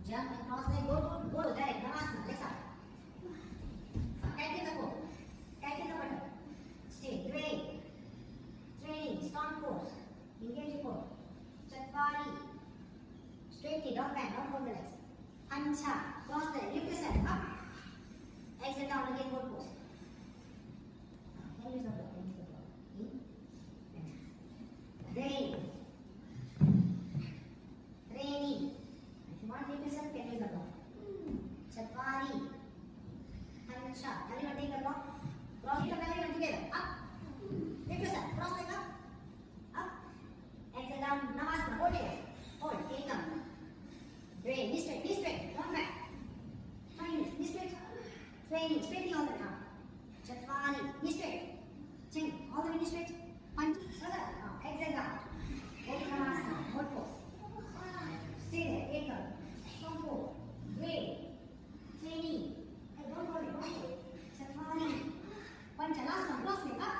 [SPEAKER 1] jump and cross leg. Go. Direct. Navasana. Legs up. Tighten the core. Tighten the buttock. Stay. Training. Strong core. Engage your core. Chakmari. Straight knee. Don't bend. Don't hold the legs. Punch up. Cross the leg. Lift the side. Up. Exhale down again. Both pose. Here is the block. Training. Knee straight, knee straight. Don't back. Fine. Knee straight. Training. Straightly all the way now. Chatwari. Knee straight. Chin. All the way knee straight. Punch. Exhale down. Uttanasana. Hold pose. Stay there. Ekam. Combo. Great. Training. Don't hold it. Don't hold it. Chatwari. Punch. Last one. Cross leg. Up.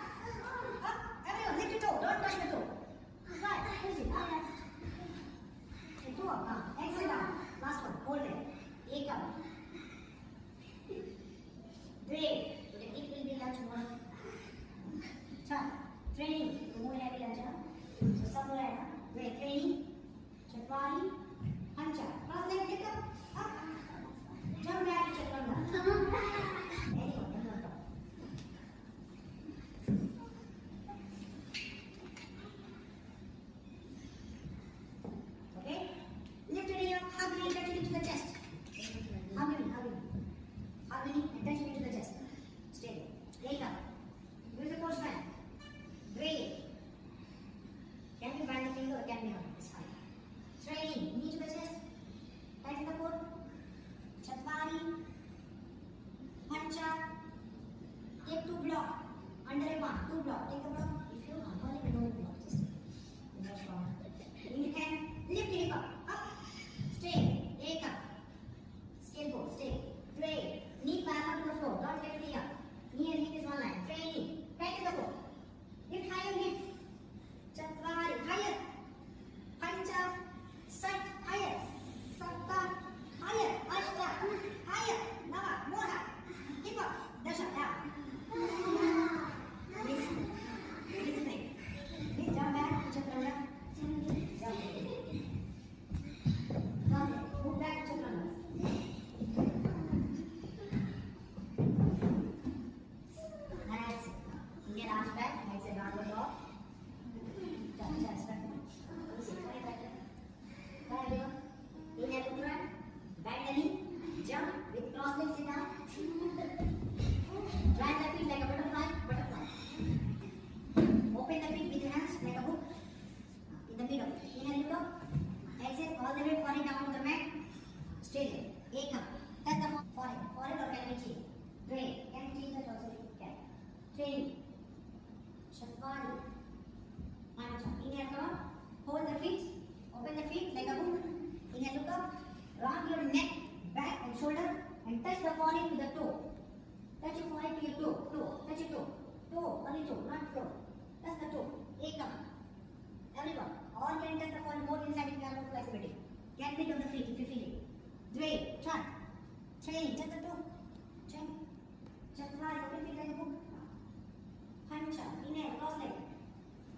[SPEAKER 1] Up. Everyone lift your toe. Don't touch the toe. Right. Push it. Up. And two up. Exhale down. Last one. Hold it. Ekam. Great. The technique will be done tomorrow. Training. To move heavy lunge. So somewhere. Great. Training. Chatwari. Pancha. Cross leg. Lift up. Up. Jump back to chaturanga. Anyone. Okay. Lift it up. Hug me. Touch it to the chest. Hug me. Hug me. Hug me and touch me to the chest. Stay there. Take up. Use the postman. Great. Can you bend the finger or can you hug? It's fine. Training. Knee to the chest. Tighten the core. Chatwari. Pancha. Take two block. Under a one. Two block. Take the block. If you are only below the block, just that's wrong. You can lift it up. Up. Stay. Take up. Scale pose. Stay. Great. Knee parallel to the floor. Don't let it be up. Knee and hip is one line. Training. Tighten the core. Lift higher hip. Chatwari. Higher. Pancha. Sat. Higher. Satta. Higher. Ashta. Higher. Nava. More high. Hip up. Dasha. Down. Listen. Listening. Please jump back to chaturanga. Jump. Move back to chaturanga. That's it. Inhale, arch back. Exhale, down the floor. Just back. Try better. Try everyone. Inhale to front. Bend the knee. Jump with cross legs sit down. Drag the feet like a butterfly. Butterfly. Open the feet with your hands like a hook. In the middle. Inhale, look up. Exhale, all the way forehead down to the mat. Stay there. Ekam. Touch the forehead. Forehead or can we change? Great. Can we change that also? Can. Training. Chatwari. Pancha. Inhale, come up. Hold the feet. Open the feet like a hook. Inhale, look up. Round your neck, back and shoulder and touch the forehead to the toe. Touch your forehead to your toe. Toe. Touch your toe. Toe. Only toe, not floor. Touch the toe. Ekam. Everyone. All can touch the forehead more inside if you have more flexibility. Get bit of the feet if you feel it. Great. Try. Train. Touch the toe. Train. Chatwari. Open feet like a hook. Pancha. Inhale. Cross leg.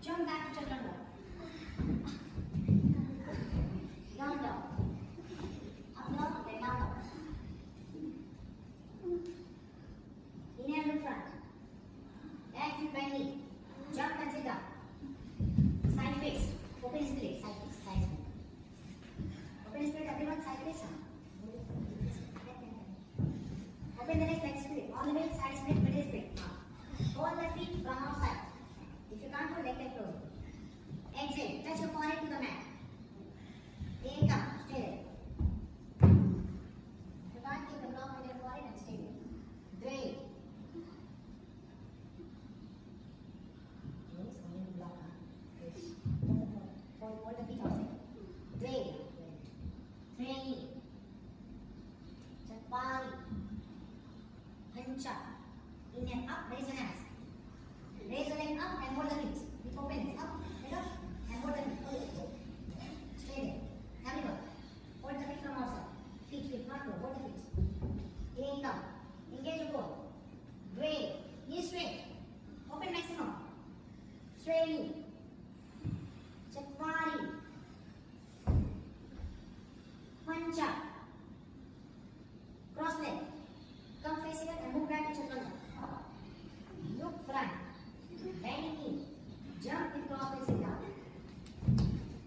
[SPEAKER 1] Jump back to chaturanga. Down, down. Up, down, then down, down. Inhale in front. Exhale, bend knee. Jump and sit down. Side face. Open split. Side face. Side split. Open split. Everyone side face. Open the legs like split. All the way side split, middle split. Hold the feet from outside. If you can't hold, leg like close. Exhale. Touch your forehead to the mat. Ekam. Stay there. You can't keep the block on your forehead and stay there. Great. Yes, only the block. Hold the feet outside. Great. Training. Chatwari. Pancha. Inhale up, raise your hands. Raise your leg up and hold the feet. With open legs. Up, leg up, and hold the feet. Stay there. Everyone. Hold the feet from outside. Feet, not go. Hold the feet. Ekam. Engage your core. Great. Knee straight. Open maximum. Straight. Chatwari. Pancha. Cross leg. Come face it and move back to chaturanga. Look front. Bend knee. Jump with cross leg sit down.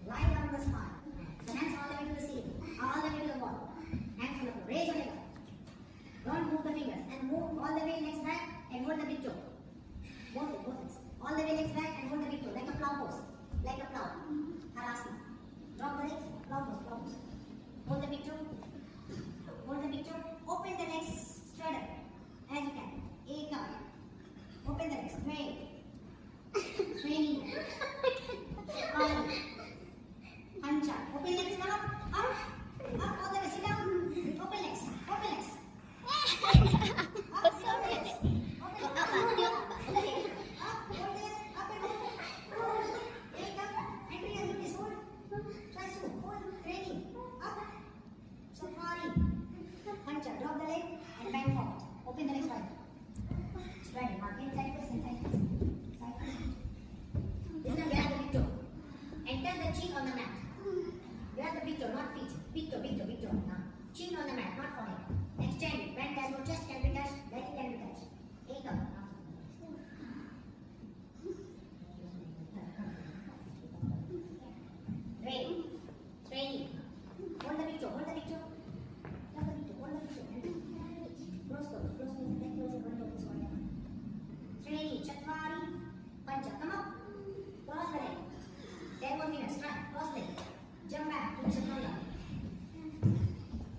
[SPEAKER 1] Lie down the spine. The hands all the way to the ceiling. All the way to the wall. Hands on the floor. Raise your leg up. Don't move the fingers. And move all the way legs back and hold the big toe. Both legs. All the way legs back and hold the big toe. Like a plow pose. Like a plow. Halasana. Drop the legs. Plow pose. Hold the big toe. Dwayne. Training. Chapari. Hancha. Open legs, come up. Up. Up all the way. Sit down. Open legs. Open legs. Up. Open legs. Open legs. Up. Hold there. Up and hold. Take up. Entry and release. Hold. Try to hold. Training. Up. Chapari. Hancha. Drop the leg and bend forward. Open the legs wide. Straight. Mark inside first. Inside first. Side first. This time grab the big toe. Enter the chin on the mat. Grab the big toe, not feet. Big toe, big toe, big toe. Now, chin on the mat, not forehead. Extend it. Bend as your chest can be touched. Belly can be touched. Take up. Train. Training. Hold the big toe. Hold the big toe. Hold the big toe. Hold the big toe. Close, close, close, close. Neck close. One toe. This one. Training. Chapari. Pancha. Come up. Cross the leg. 10 more minutes. Try. Cross leg. Jump back to chaturanga.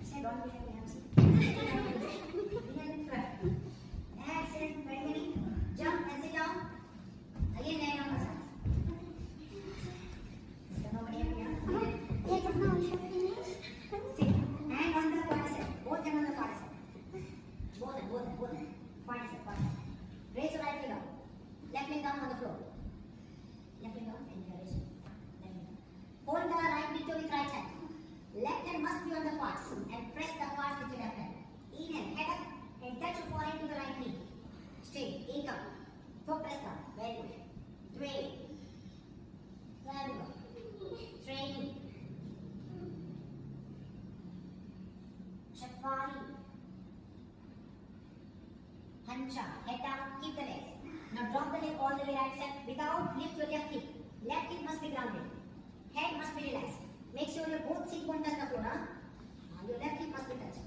[SPEAKER 1] Say don't be happy. Behind in front. Exhale. Bend the knee. Jump and sit down. Again, lay on the side. Is nobody happy? Sit. Hand on the quadricep. Both hand on the quadricep. Both. Quadricep. Raise your right leg up. Left leg down on the floor. Left leg down and raise it. Hold the right big toe with right hand. Left hand must be on the quads and press the quads with your left hand. Inhale, head up and touch your forehead to the right knee. Straight, take up. Toe press down. Very good. Tway. Travel. Training. Chapari. Hancha. Head down, keep the legs. Now drop the leg all the way right side without lift your left hip. Left hip must be grounded. Head must be relaxed. Make sure your both feet won't touch the floor. Your left hip must be touched.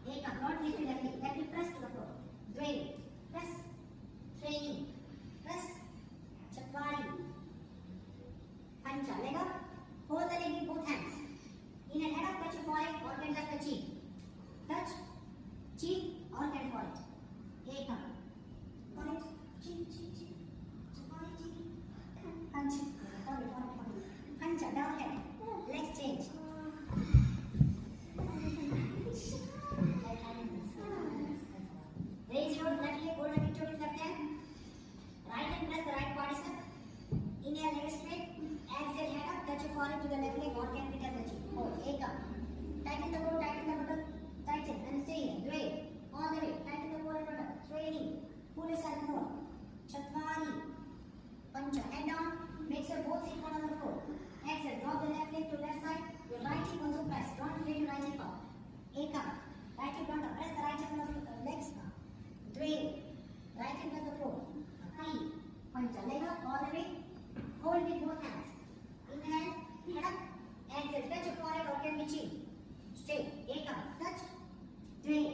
[SPEAKER 1] Take up, not lift your left hip. Left hip press to the floor. Drain. Press. Training. Press. Chapari. Pancha. Leg up. Hold the leg with both hands. Inhale, head up, touch your forehead or can touch the chin. Touch. Chin or can forehead. Take up. Forehead. Chin. Chapari. Chin. Pancha. Hancha, down head. Legs change. Raise your left leg, hold the big toe with left hand. Right hand press the right quadricep. Inhale, leg straight. Exhale, head up, touch your forehead to the left leg or can be touch the chin. Hold, take up. Tighten the core, tighten the buttock. Tighten and stay here. Drain. All the way. Tighten the core and buttock. Training. Pull yourself more. Chapari. Pancha. Head down. Make sure both feet on the floor. Exhale. Drop the left leg to left side. Your right hip also press. Don't forget your right hip up. Take up. Right hip down. Press the right hip on the legs. Drain. Right hip on the floor. Three. Pancha. Leg up all the way. Hold with both hands. Inhale. Head up. Exhale. Touch your forehead or can be chin. Straight. Take up. Touch. Drain.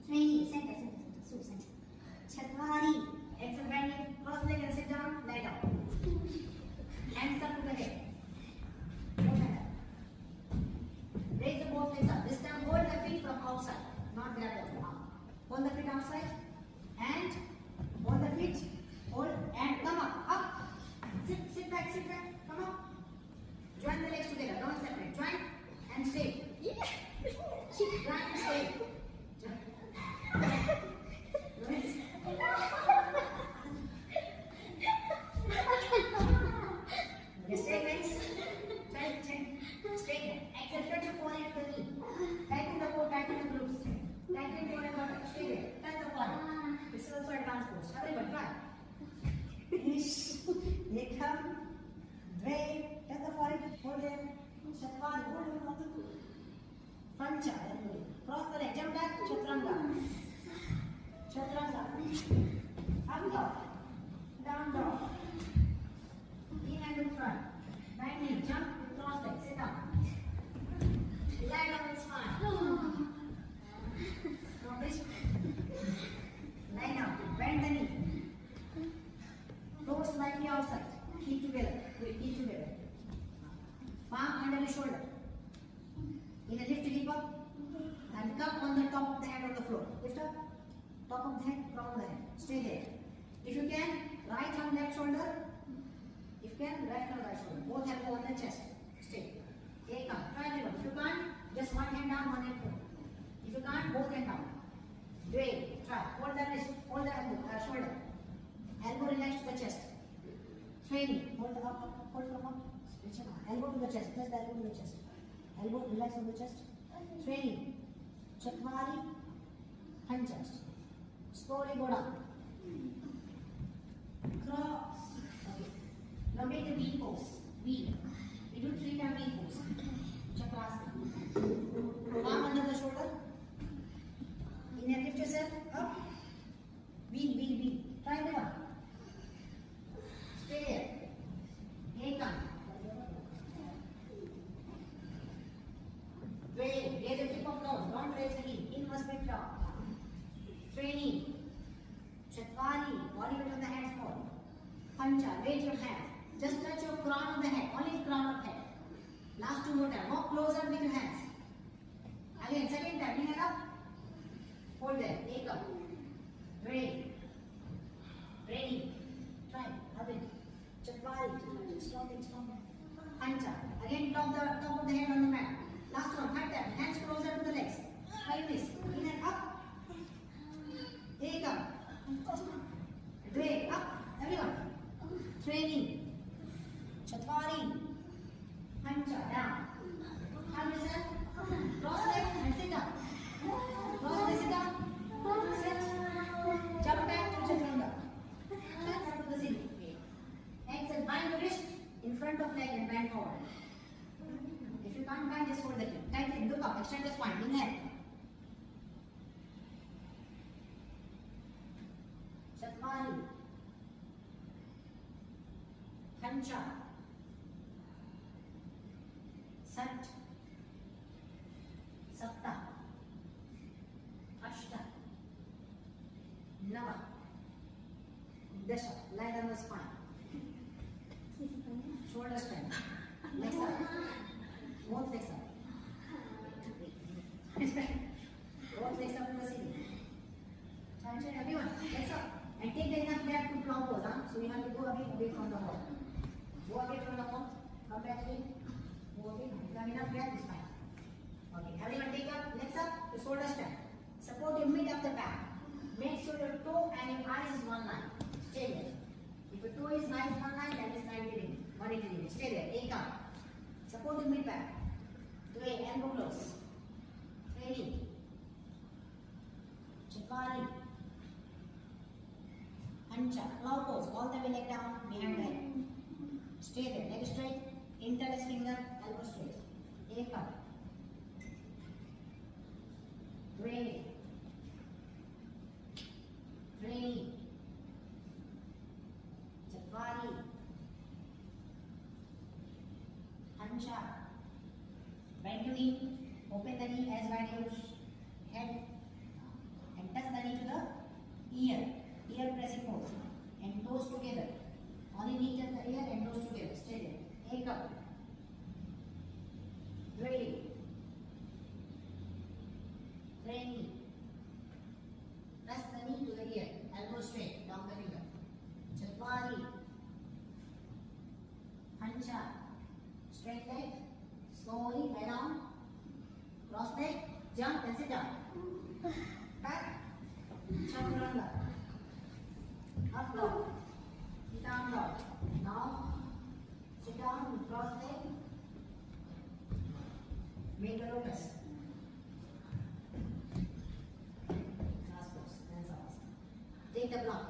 [SPEAKER 1] Training. Center. Chapari. Exhale. Bend it. Cross leg and sit down. Lie down. Hands up to the head. Raise the both legs up. This time hold the feet from outside, not grab the arm. Hold the feet outside and hold the feet. Hold and come up. Sit back. Come up. Join the legs together. Don't separate. Join and stay. Join and stay. Stay legs. Straight. Exhale. Touch your forehead to the knee. Tighten the core. Tighten the glutes. Tighten the core and buttock. Stay there. Touch the forehead. This is also advanced pose. Everybody try. Finish. Leg up. Drain. Touch the forehead. Hold there. Chapari. Hold. Pancha. Cross the leg. Jump back. Chaturanga. Up dog. Down dog. In and in front. Right knee. Jump. Cross leg. Sit down. Lie down and smile. Lie down. Bend the knee. Toes slightly outside. Keep together. Keep together. Palm under the shoulder. Lift your hip up and come on the top of the hand on the floor. Lift up.
[SPEAKER 2] top of the head, crown of the head. Stay there. If you can, right arm, left shoulder. If you can, left arm, right shoulder. Both elbow on the chest. Stay. Take up. Try everyone. If you can't, just one hand down, one hand down. If you can't, both hand down. Do it. Try. Hold the wrist. Hold the elbow, shoulder. Elbow relaxed to the chest. Training. Hold the up. Hold from up. Stretch your arm. Elbow to the chest. Just the elbow to the chest. Elbow relax on the chest. Training. Chatwari. Hand chest. Slowly go down. Cross. Okay. Now make the V pose. V. We do 3 times V pose. Chakrasana. Arm under the shoulder. Inhale, lift yourself up. V. Try the one. Stay there. Ekan. Raise the tip of nose. Don't raise the heel. Heel must be top. Training. Chatwari. Body weight on the hands more. Pancha. Raise your hands. Just touch your crown of the head. Only crown of head. Last 2 more times. Walk closer with your hands. Again, second time. Inhale up. Hold there. Take up. Ready. Try. Abhi. Chatwari. Strong. Pancha. Again, top of the head on the mat. Last one. High tap. Hands closer to the legs. Like this. Inhale up. Take up. Drag up. Everyone. Training. Chatwari. Pancha. Down. Hold yourself. Cross leg and sit up. Cross leg, sit up. Sit. Jump back to chaturanga. Hands up to the ceiling. Exhale. Bind the wrist in front of leg and bend forward. If you can't bind, just hold the feet. Tightly. Look up. Extend the spine. Inhale. Chatwari. Pancha. Sat. Sapta. Ashta. Nava. Dasha. Lie down the spine. Shoulder strength. Legs up. Both legs up. Both legs up to the ceiling. Attention everyone. Legs up. And take the enough gap to plow pose. So you have to go away from the wall. Go away from the wall. Come back again. Go away. If you have enough gap, it's fine. Okay. Everyone take up. Legs up. The shoulder strength. Support your mid of the back. Make sure your toe and your eyes is one line. Stay there. If your toe is nice one line, that is 90 degrees. 180 degrees. Stay there. Take up. Support the mid back. Tway, elbow close. Training. Chatwari. Pancha. Plow pose. All the way leg down. Behind the head. Stay there. Leg straight. Interlace finger. Elbow straight. Take up. Training. Chatwari. Pancha. Bend your knee. Open the knee as wide as your head. And touch the knee to the ear. Ear pressing pose. And toes together. Only knee touch the ear and toes together. Stay there. Take up. Ready. Training. Press the knee to the ear. Elbow straight. Down the finger. Chatwari. Pancha. Straight leg. Slowly lie down. Cross leg. Jump and sit down. Back. Chaturanga. Up dog. Down dog. Now sit down with cross leg. Make a lotus. Last pose. Then Savasana. Take the block.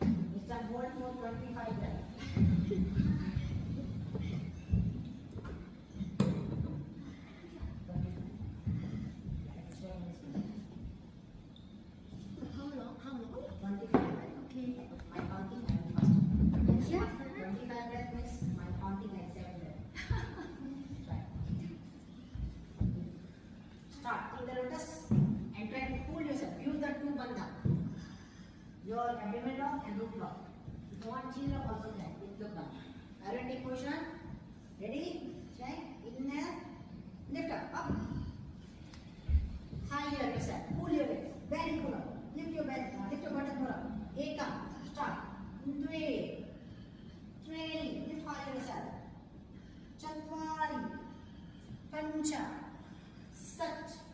[SPEAKER 2] This time hold for 25 breaths. Your abdomen lock and root lock. If you want chin lock also can. Look down. Aerotic position. Ready? Check. Inhale. Lift up. Up. Higher yourself. Pull your legs. Pancha. Sat.